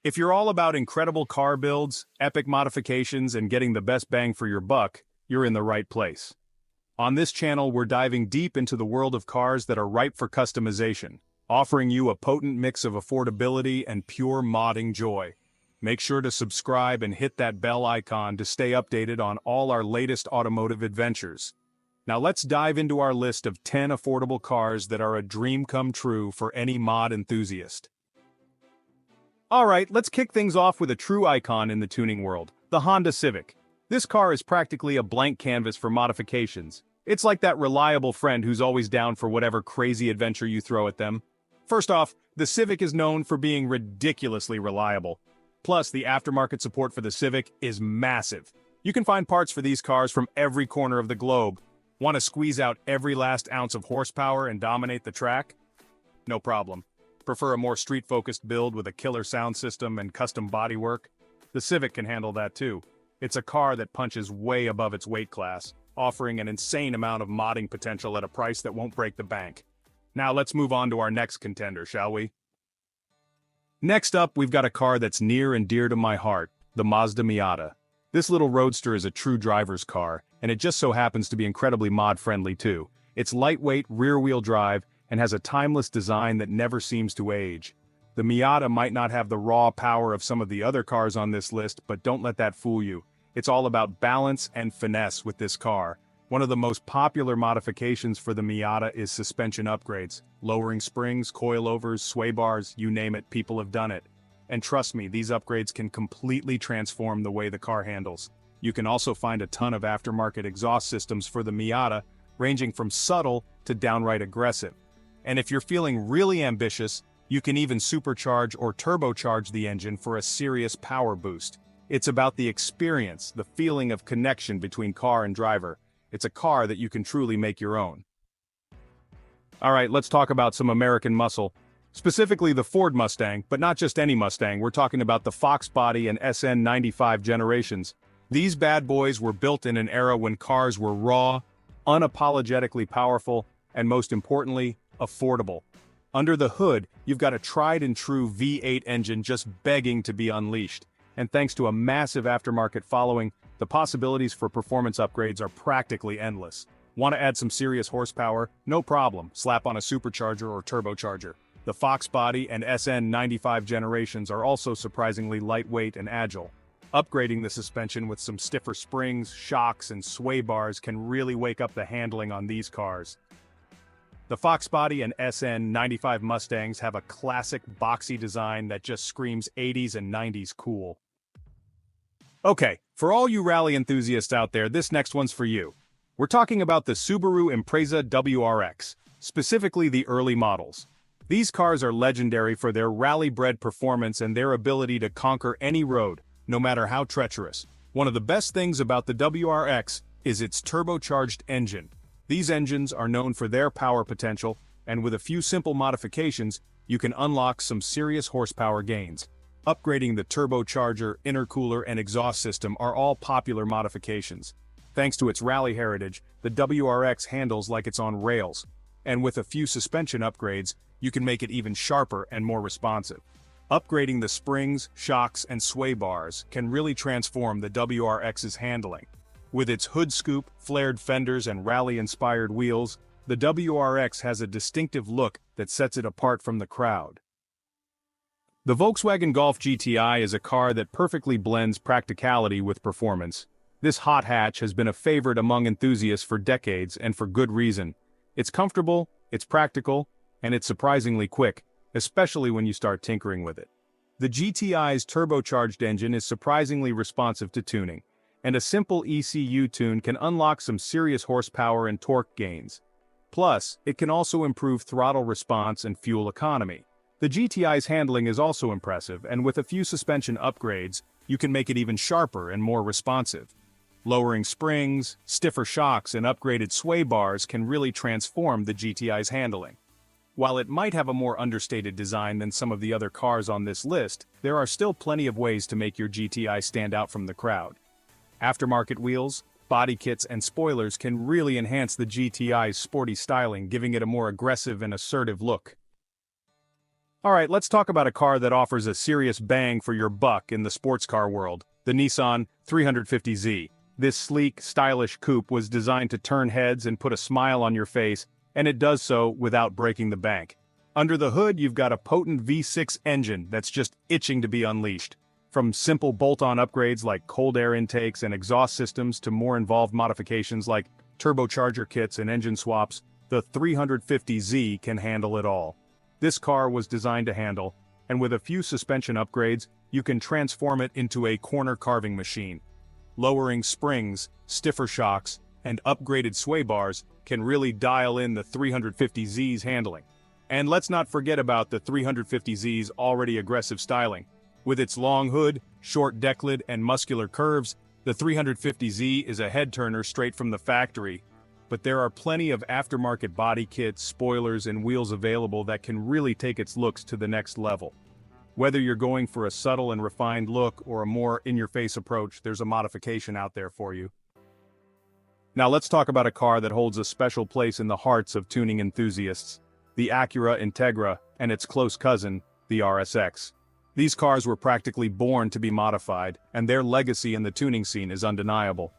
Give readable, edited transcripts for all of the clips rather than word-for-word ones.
If you're all about incredible car builds, epic modifications, and getting the best bang for your buck, you're in the right place. On this channel, we're diving deep into the world of cars that are ripe for customization, offering you a potent mix of affordability and pure modding joy. Make sure to subscribe and hit that bell icon to stay updated on all our latest automotive adventures. Now let's dive into our list of 10 affordable cars that are a dream come true for any mod enthusiast. Alright, let's kick things off with a true icon in the tuning world, the Honda Civic. This car is practically a blank canvas for modifications. It's like that reliable friend who's always down for whatever crazy adventure you throw at them. First off, the Civic is known for being ridiculously reliable. Plus, the aftermarket support for the Civic is massive. You can find parts for these cars from every corner of the globe. Want to squeeze out every last ounce of horsepower and dominate the track? No problem. Prefer a more street-focused build with a killer sound system and custom bodywork? The Civic can handle that too. It's a car that punches way above its weight class, offering an insane amount of modding potential at a price that won't break the bank. Now let's move on to our next contender, shall we? Next up, we've got a car that's near and dear to my heart, the Mazda Miata. This little roadster is a true driver's car, and it just so happens to be incredibly mod-friendly too. It's lightweight, rear-wheel drive, and has a timeless design that never seems to age. The Miata might not have the raw power of some of the other cars on this list, but don't let that fool you. It's all about balance and finesse with this car. One of the most popular modifications for the Miata is suspension upgrades. Lowering springs, coilovers, sway bars, you name it, people have done it. And trust me, these upgrades can completely transform the way the car handles. You can also find a ton of aftermarket exhaust systems for the Miata, ranging from subtle to downright aggressive. And if you're feeling really ambitious, you can even supercharge or turbocharge the engine for a serious power boost. It's about the experience, the feeling of connection between car and driver. It's a car that you can truly make your own. Alright, let's talk about some American muscle. Specifically the Ford Mustang, but not just any Mustang, we're talking about the Fox Body and SN95 generations. These bad boys were built in an era when cars were raw, unapologetically powerful, and most importantly, affordable. Under the hood, you've got a tried-and-true V8 engine just begging to be unleashed. And thanks to a massive aftermarket following, the possibilities for performance upgrades are practically endless. Want to add some serious horsepower? No problem, slap on a supercharger or turbocharger. The Fox Body and SN95 generations are also surprisingly lightweight and agile. Upgrading the suspension with some stiffer springs, shocks, and sway bars can really wake up the handling on these cars. The Fox Body and SN95 Mustangs have a classic boxy design that just screams 80s and 90s cool. Okay, for all you rally enthusiasts out there, this next one's for you. We're talking about the Subaru Impreza WRX, specifically the early models. These cars are legendary for their rally-bred performance and their ability to conquer any road, no matter how treacherous. One of the best things about the WRX is its turbocharged engine. These engines are known for their power potential, and with a few simple modifications, you can unlock some serious horsepower gains. Upgrading the turbocharger, intercooler, and exhaust system are all popular modifications. Thanks to its rally heritage, the WRX handles like it's on rails. And with a few suspension upgrades, you can make it even sharper and more responsive. Upgrading the springs, shocks, and sway bars can really transform the WRX's handling. With its hood scoop, flared fenders, and rally-inspired wheels, the WRX has a distinctive look that sets it apart from the crowd. The Volkswagen Golf GTI is a car that perfectly blends practicality with performance. This hot hatch has been a favorite among enthusiasts for decades, and for good reason. It's comfortable, it's practical, and it's surprisingly quick, especially when you start tinkering with it. The GTI's turbocharged engine is surprisingly responsive to tuning, and a simple ECU tune can unlock some serious horsepower and torque gains. Plus, it can also improve throttle response and fuel economy. The GTI's handling is also impressive, and with a few suspension upgrades, you can make it even sharper and more responsive. Lowering springs, stiffer shocks, and upgraded sway bars can really transform the GTI's handling. While it might have a more understated design than some of the other cars on this list, there are still plenty of ways to make your GTI stand out from the crowd. Aftermarket wheels, body kits, and spoilers can really enhance the GTI's sporty styling, giving it a more aggressive and assertive look. Alright, let's talk about a car that offers a serious bang for your buck in the sports car world, the Nissan 350Z. This sleek, stylish coupe was designed to turn heads and put a smile on your face, and it does so without breaking the bank. Under the hood, you've got a potent V6 engine that's just itching to be unleashed. From simple bolt-on upgrades like cold air intakes and exhaust systems to more involved modifications like turbocharger kits and engine swaps, the 350Z can handle it all. This car was designed to handle, and with a few suspension upgrades, you can transform it into a corner carving machine. Lowering springs, stiffer shocks, and upgraded sway bars can really dial in the 350Z's handling. And let's not forget about the 350Z's already aggressive styling. With its long hood, short deck lid, and muscular curves, the 350Z is a head-turner straight from the factory. But there are plenty of aftermarket body kits, spoilers, and wheels available that can really take its looks to the next level. Whether you're going for a subtle and refined look or a more in-your-face approach, there's a modification out there for you. Now let's talk about a car that holds a special place in the hearts of tuning enthusiasts, the Acura Integra and its close cousin, the RSX. These cars were practically born to be modified, and their legacy in the tuning scene is undeniable.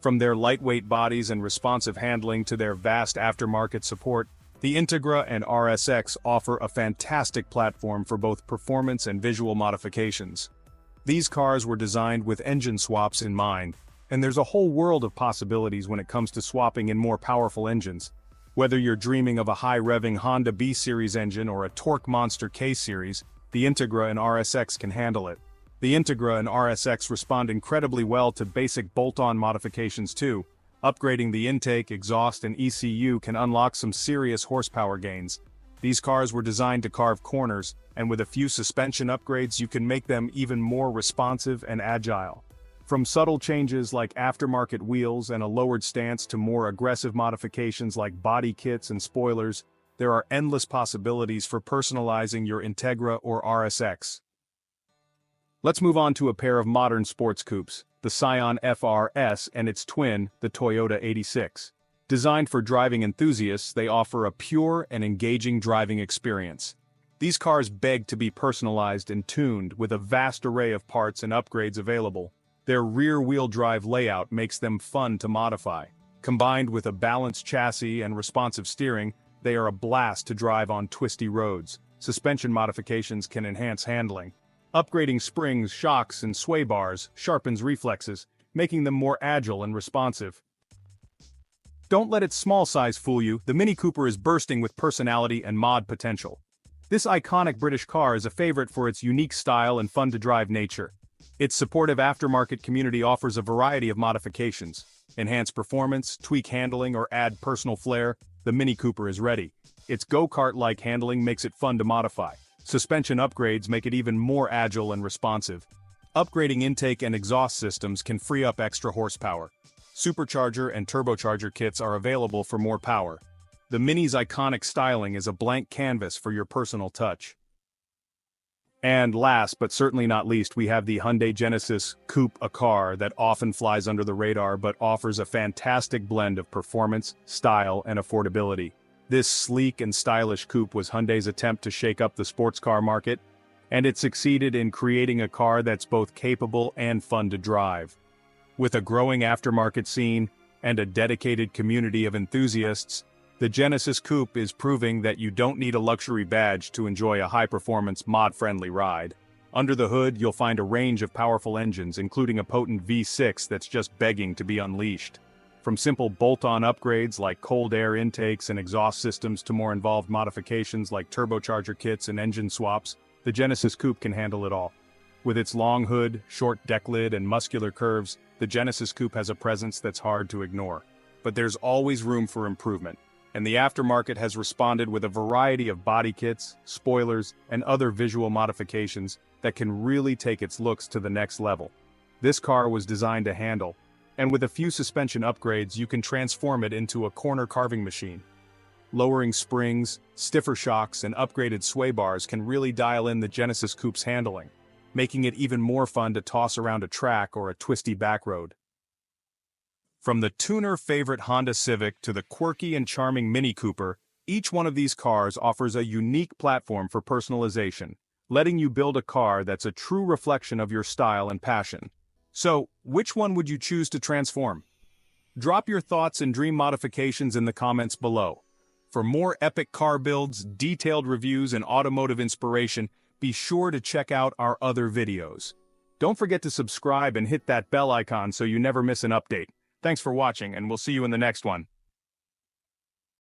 From their lightweight bodies and responsive handling to their vast aftermarket support, the Integra and RSX offer a fantastic platform for both performance and visual modifications. These cars were designed with engine swaps in mind, and there's a whole world of possibilities when it comes to swapping in more powerful engines. Whether you're dreaming of a high-revving Honda B-Series engine or a torque monster K-Series, the Integra and RSX can handle it. The Integra and RSX respond incredibly well to basic bolt-on modifications too. Upgrading the intake, exhaust, and ECU can unlock some serious horsepower gains. These cars were designed to carve corners, and with a few suspension upgrades you can make them even more responsive and agile. From subtle changes like aftermarket wheels and a lowered stance to more aggressive modifications like body kits and spoilers, there are endless possibilities for personalizing your Integra or RSX. Let's move on to a pair of modern sports coupes, the Scion FRS and its twin, the Toyota 86. Designed for driving enthusiasts, they offer a pure and engaging driving experience. These cars beg to be personalized and tuned with a vast array of parts and upgrades available. Their rear-wheel drive layout makes them fun to modify. Combined with a balanced chassis and responsive steering, they are a blast to drive on twisty roads. Suspension modifications can enhance handling. Upgrading springs, shocks, and sway bars sharpens reflexes, making them more agile and responsive. Don't let its small size fool you, the Mini Cooper is bursting with personality and mod potential. This iconic British car is a favorite for its unique style and fun-to-drive nature. Its supportive aftermarket community offers a variety of modifications. Enhance performance, tweak handling, or add personal flair, the Mini Cooper is ready. Its go-kart-like handling makes it fun to modify. Suspension upgrades make it even more agile and responsive. Upgrading intake and exhaust systems can free up extra horsepower. Supercharger and turbocharger kits are available for more power. The Mini's iconic styling is a blank canvas for your personal touch. And last but certainly not least, we have the Hyundai Genesis Coupe, a car that often flies under the radar but offers a fantastic blend of performance, style, and affordability. This sleek and stylish coupe was Hyundai's attempt to shake up the sports car market, and it succeeded in creating a car that's both capable and fun to drive. With a growing aftermarket scene and a dedicated community of enthusiasts, the Genesis Coupe is proving that you don't need a luxury badge to enjoy a high-performance, mod-friendly ride. Under the hood, you'll find a range of powerful engines, including a potent V6 that's just begging to be unleashed. From simple bolt-on upgrades like cold air intakes and exhaust systems to more involved modifications like turbocharger kits and engine swaps, the Genesis Coupe can handle it all. With its long hood, short deck lid, and muscular curves, the Genesis Coupe has a presence that's hard to ignore. But there's always room for improvement, and the aftermarket has responded with a variety of body kits, spoilers, and other visual modifications that can really take its looks to the next level. This car was designed to handle, and with a few suspension upgrades you can transform it into a corner carving machine. Lowering springs, stiffer shocks, and upgraded sway bars can really dial in the Genesis Coupe's handling, making it even more fun to toss around a track or a twisty back road. From the tuner favorite Honda Civic to the quirky and charming Mini Cooper, Each one of these cars offers a unique platform for personalization, letting you build a car that's a true reflection of your style and passion. So, which one would you choose to transform? Drop your thoughts and dream modifications in the comments below. For more epic car builds, detailed reviews, and automotive inspiration, be sure to check out our other videos. Don't forget to subscribe and hit that bell icon so you never miss an update. Thanks for watching, and we'll see you in the next one.